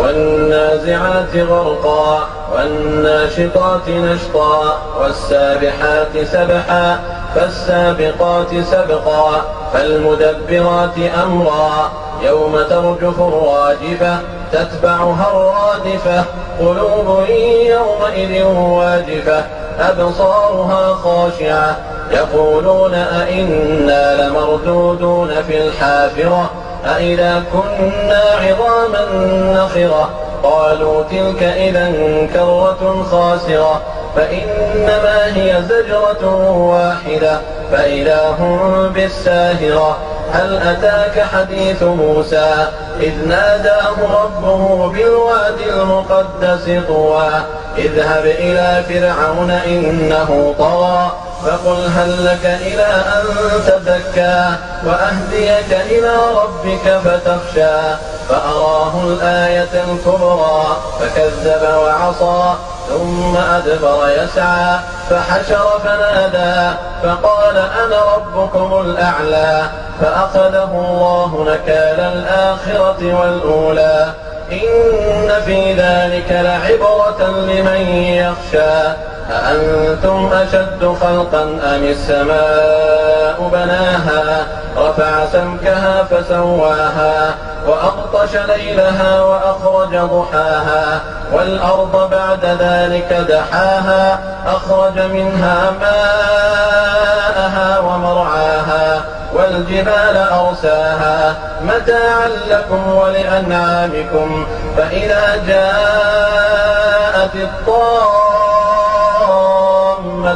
والنازعات غرقا والناشطات نشطا والسابحات سبحا فالسابقات سبقا فالمدبرات أمرا يوم ترجف الراجفة تتبعها الرادفة قلوب يومئذ واجفة أبصارها خاشعة يقولون أئنا لمردودون في الحافرة أئذا كنا عظاما نخرة قالوا تلك إذا كرة خاسرة فإنما هي زجرة واحدة فإذا هم بالساهرة هل أتاك حديث موسى إذ ناداه ربه بالوادي المقدس طوى اذهب إلى فرعون إنه طغى فقل هل لك إلى أن تزكى وأهديك إلى ربك فتخشى فأراه الآية الكبرى فكذب وعصى ثم أدبر يسعى فحشر فنادى فقال أنا ربكم الأعلى فأخذه الله نكال الآخرة والأولى إن في ذلك لعبرة لمن يخشى أأنتم أشد خلقا أم السماء بناها رفع سمكها فسواها وأغطش ليلها وأخرج ضحاها والأرض بعد ذلك دحاها أخرج منها ماءها ومرعاها والجبال أرساها متاعا لكم ولأنعامكم فإذا جاءت الطامة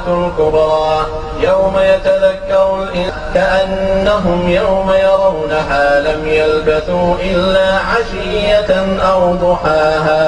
الكبرى يوم يتذكر الإنسان كأنهم يوم يرونها لم يلبثوا إلا عشية أو ضحاها.